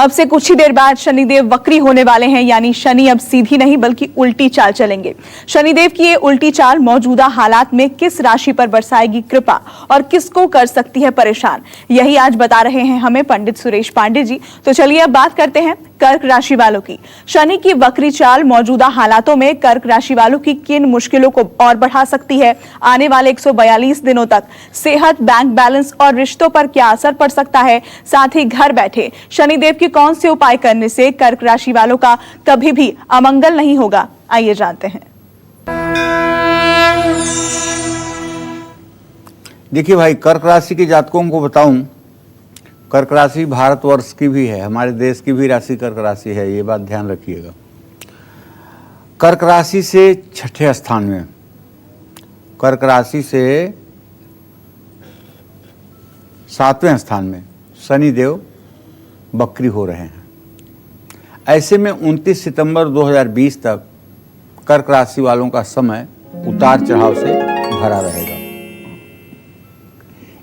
अब से कुछ ही देर बाद शनिदेव वक्री होने वाले हैं, यानी शनि अब सीधी नहीं बल्कि उल्टी चाल चलेंगे। शनिदेव की ये उल्टी चाल मौजूदा हालात में किस राशि पर बरसाएगी कृपा और किसको कर सकती है परेशान, यही आज बता रहे हैं हमें पंडित सुरेश पांडे जी। तो चलिए अब बात करते हैं कर्क राशि वालों की। शनि की वक्री चाल मौजूदा हालातों में कर्क राशि वालों की किन मुश्किलों को और बढ़ा सकती है, आने वाले 142 दिनों तक सेहत, बैंक बैलेंस और रिश्तों पर क्या असर पड़ सकता है, साथ ही घर बैठे शनिदेव के कौन से उपाय करने से कर्क राशि वालों का कभी भी अमंगल नहीं होगा, आइए जानते हैं। देखिए भाई, कर्क राशि के जातकों को बताऊं, कर्क राशि भारतवर्ष की भी है, हमारे देश की भी राशि कर्क राशि है, ये बात ध्यान रखिएगा। कर्क राशि से छठे स्थान में, कर्क राशि से 7वें स्थान में शनिदेव वक्री हो रहे हैं। ऐसे में 29 सितंबर 2020 तक कर्क राशि वालों का समय उतार चढ़ाव से भरा रहेगा।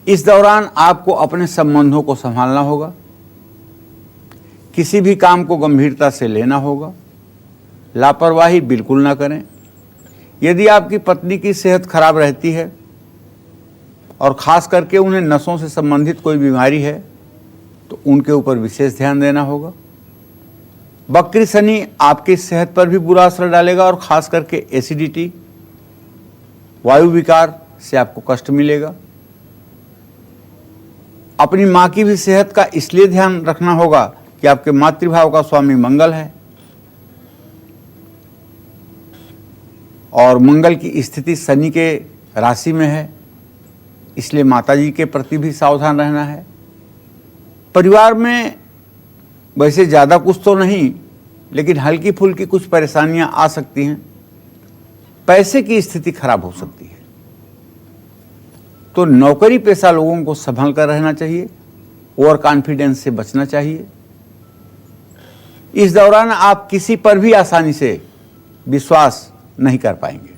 इस दौरान आपको अपने संबंधों को संभालना होगा, किसी भी काम को गंभीरता से लेना होगा, लापरवाही बिल्कुल ना करें। यदि आपकी पत्नी की सेहत खराब रहती है और खास करके उन्हें नसों से संबंधित कोई बीमारी है तो उनके ऊपर विशेष ध्यान देना होगा। वक्री शनि आपकी सेहत पर भी बुरा असर डालेगा और खास करके एसिडिटी, वायु विकार से आपको कष्ट मिलेगा। अपनी मां की भी सेहत का इसलिए ध्यान रखना होगा कि आपके मातृभाव का स्वामी मंगल है और मंगल की स्थिति शनि के राशि में है, इसलिए माताजी के प्रति भी सावधान रहना है। परिवार में वैसे ज़्यादा कुछ तो नहीं, लेकिन हल्की फुल्की कुछ परेशानियां आ सकती हैं। पैसे की स्थिति खराब हो सकती है, तो नौकरी पेशा लोगों को संभल कर रहना चाहिए, ओवर कॉन्फिडेंस से बचना चाहिए। इस दौरान आप किसी पर भी आसानी से विश्वास नहीं कर पाएंगे,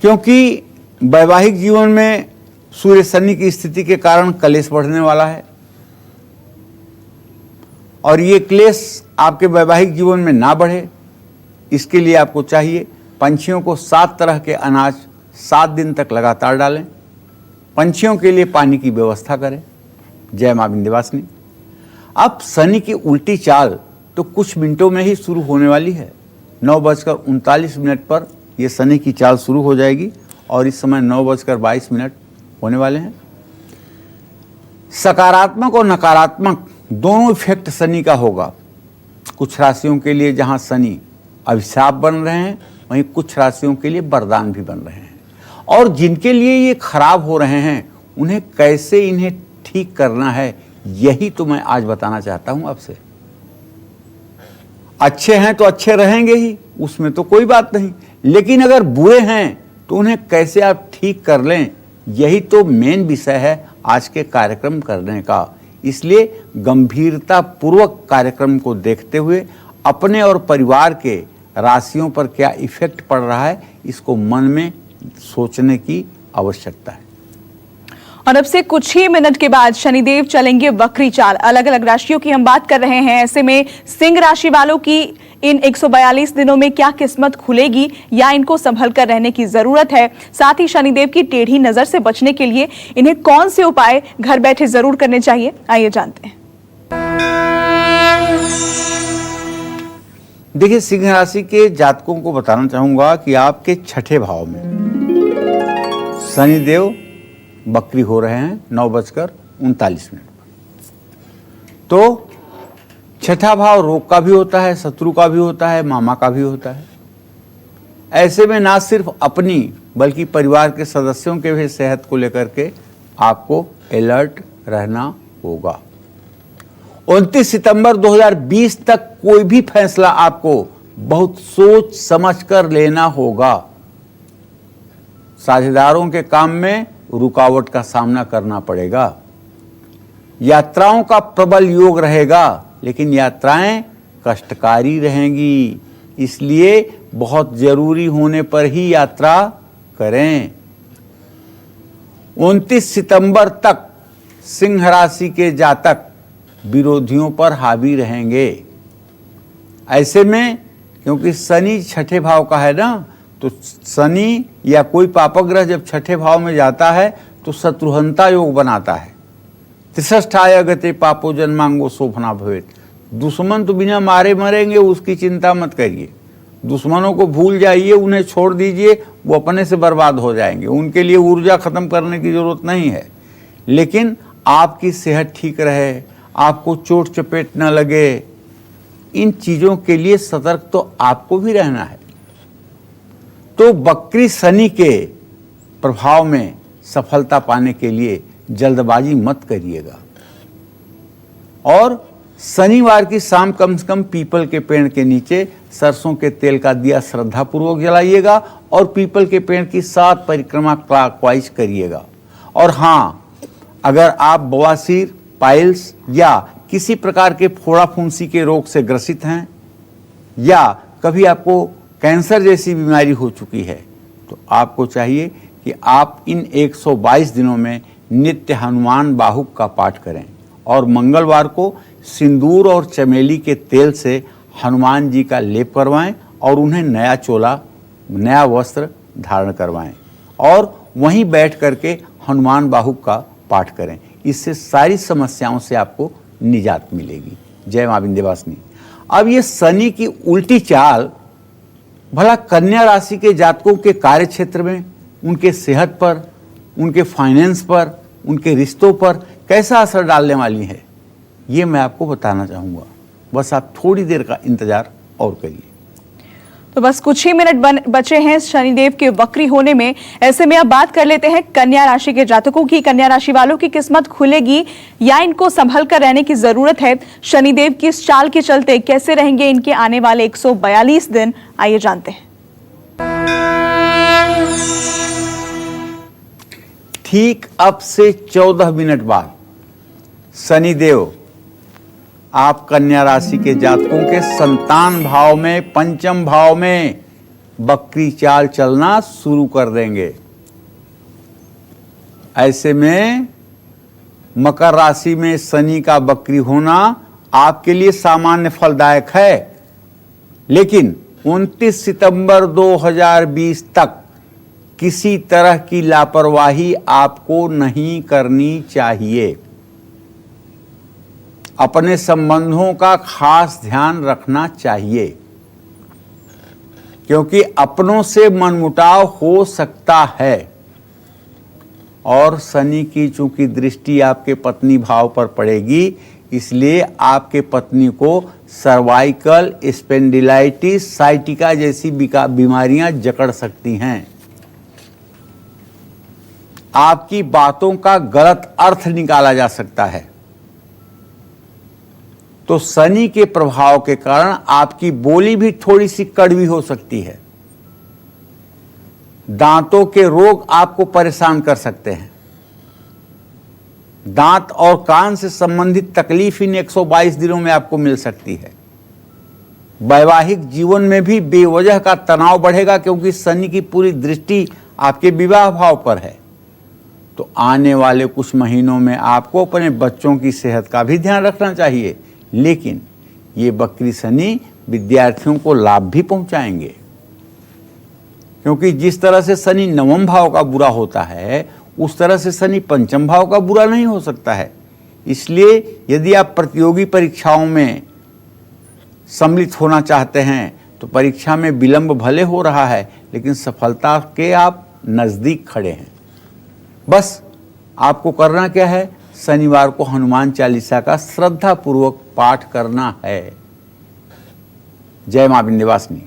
क्योंकि वैवाहिक जीवन में सूर्य शनि की स्थिति के कारण क्लेश बढ़ने वाला है और ये क्लेश आपके वैवाहिक जीवन में ना बढ़े, इसके लिए आपको चाहिए पंछियों को 7 तरह के अनाज 7 दिन तक लगातार डालें, पंछियों के लिए पानी की व्यवस्था करें। जय मां विंध्यवासिनी। अब शनि की उल्टी चाल तो कुछ मिनटों में ही शुरू होने वाली है। 9:39 पर यह शनि की चाल शुरू हो जाएगी और इस समय 9:22 होने वाले हैं। सकारात्मक और नकारात्मक दोनों इफेक्ट शनि का होगा। कुछ राशियों के लिए जहां शनि अभिशाप बन रहे हैं, वहीं कुछ राशियों के लिए वरदान भी बन रहे हैं। और जिनके लिए ये खराब हो रहे हैं, उन्हें कैसे इन्हें ठीक करना है, यही तो मैं आज बताना चाहता हूं आपसे। अच्छे हैं तो अच्छे रहेंगे ही, उसमें तो कोई बात नहीं, लेकिन अगर बुरे हैं तो उन्हें कैसे आप ठीक कर लें, यही तो मेन विषय है आज के कार्यक्रम करने का। इसलिए गंभीरता पूर्वक कार्यक्रम को देखते हुए अपने और परिवार के राशियों पर क्या इफेक्ट पड़ रहा है, इसको मन में सोचने की आवश्यकता है। और अब से कुछ ही मिनट के बाद शनिदेव चलेंगे वक्री चाल। अलग अलग राशियों की हम बात कर रहे हैं, ऐसे में सिंह राशि वालों की इन 142 दिनों में क्या किस्मत खुलेगी या इनको संभल कर रहने की जरूरत है, साथ ही शनिदेव की टेढ़ी नजर से बचने के लिए इन्हें कौन से उपाय घर बैठे जरूर करने चाहिए, आइए जानते हैं। देखिए, सिंह राशि के जातकों को बताना चाहूंगा कि आपके छठे भाव में शनिदेव वक्री हो रहे हैं 9:39 पर। तो छठा भाव रोग का भी होता है, शत्रु का भी होता है, मामा का भी होता है। ऐसे में ना सिर्फ अपनी बल्कि परिवार के सदस्यों के भी सेहत को लेकर के आपको अलर्ट रहना होगा। 29 सितंबर 2020 तक कोई भी फैसला आपको बहुत सोच समझ कर लेना होगा। साझेदारों के काम में रुकावट का सामना करना पड़ेगा। यात्राओं का प्रबल योग रहेगा, लेकिन यात्राएं कष्टकारी रहेंगी, इसलिए बहुत जरूरी होने पर ही यात्रा करें। 29 सितंबर तक सिंह राशि के जातक विरोधियों पर हावी रहेंगे। ऐसे में क्योंकि शनि छठे भाव का है ना, तो शनि या कोई पापग्रह जब छठे भाव में जाता है तो शत्रुहंता योग बनाता है। त्रिषष्ठाय गते पापो जन्मांगो शोभना भवेत। दुश्मन तो बिना मारे मरेंगे, उसकी चिंता मत करिए। दुश्मनों को भूल जाइए, उन्हें छोड़ दीजिए, वो अपने से बर्बाद हो जाएंगे। उनके लिए ऊर्जा खत्म करने की जरूरत नहीं है। लेकिन आपकी सेहत ठीक रहे, आपको चोट चपेट न लगे, इन चीजों के लिए सतर्क तो आपको भी रहना है। तो वक्री शनि के प्रभाव में सफलता पाने के लिए जल्दबाजी मत करिएगा। और शनिवार की शाम कम से कम पीपल के पेड़ के नीचे सरसों के तेल का दिया श्रद्धा पूर्वक जलाइएगा और पीपल के पेड़ की 7 परिक्रमा क्लॉकवाइज करिएगा। और हाँ, अगर आप बवासीर, पाइल्स या किसी प्रकार के फोड़ा फुंसी के रोग से ग्रसित हैं या कभी आपको कैंसर जैसी बीमारी हो चुकी है, तो आपको चाहिए कि आप इन 122 दिनों में नित्य हनुमान बाहुक का पाठ करें और मंगलवार को सिंदूर और चमेली के तेल से हनुमान जी का लेप करवाएं और उन्हें नया चोला, नया वस्त्र धारण करवाएं और वहीं बैठ करके हनुमान बाहुक का पाठ करें। इससे सारी समस्याओं से आपको निजात मिलेगी। जय मां विंध्यवासिनी। अब ये शनि की उल्टी चाल भला कन्या राशि के जातकों के कार्य क्षेत्र में, उनके सेहत पर, उनके फाइनेंस पर, उनके रिश्तों पर कैसा असर डालने वाली है, ये मैं आपको बताना चाहूँगा। बस आप थोड़ी देर का इंतजार और करिए। तो बस कुछ ही मिनट बचे हैं शनिदेव के वक्री होने में। ऐसे में अब बात कर लेते हैं कन्या राशि के जातकों की। कन्या राशि वालों की किस्मत खुलेगी या इनको संभल कर रहने की जरूरत है? शनिदेव की इस चाल के चलते कैसे रहेंगे इनके आने वाले 142 दिन, आइए जानते हैं। ठीक अब से 14 मिनट बाद शनिदेव आप कन्या राशि के जातकों के संतान भाव में, पंचम भाव में वक्री चाल चलना शुरू कर देंगे। ऐसे में मकर राशि में शनि का वक्री होना आपके लिए सामान्य फलदायक है, लेकिन 29 सितंबर 2020 तक किसी तरह की लापरवाही आपको नहीं करनी चाहिए। अपने संबंधों का खास ध्यान रखना चाहिए, क्योंकि अपनों से मनमुटाव हो सकता है। और शनि की चूंकि दृष्टि आपके पत्नी भाव पर पड़ेगी, इसलिए आपके पत्नी को सर्वाइकल स्पेंडिलाइटिस, साइटिका जैसी बीमारियां जकड़ सकती हैं। आपकी बातों का गलत अर्थ निकाला जा सकता है। तो शनि के प्रभाव के कारण आपकी बोली भी थोड़ी सी कड़वी हो सकती है। दांतों के रोग आपको परेशान कर सकते हैं। दांत और कान से संबंधित तकलीफ इन 122 दिनों में आपको मिल सकती है। वैवाहिक जीवन में भी बेवजह का तनाव बढ़ेगा, क्योंकि शनि की पूरी दृष्टि आपके विवाह भाव पर है। तो आने वाले कुछ महीनों में आपको अपने बच्चों की सेहत का भी ध्यान रखना चाहिए, लेकिन ये वक्री शनि विद्यार्थियों को लाभ भी पहुंचाएंगे, क्योंकि जिस तरह से शनि नवम भाव का बुरा होता है, उस तरह से शनि पंचम भाव का बुरा नहीं हो सकता है। इसलिए यदि आप प्रतियोगी परीक्षाओं में सम्मिलित होना चाहते हैं, तो परीक्षा में विलंब भले हो रहा है, लेकिन सफलता के आप नजदीक खड़े हैं। बस आपको करना क्या है? शनिवार को हनुमान चालीसा का श्रद्धा पूर्वक पाठ करना है। जय मां विंध्यवासिनी।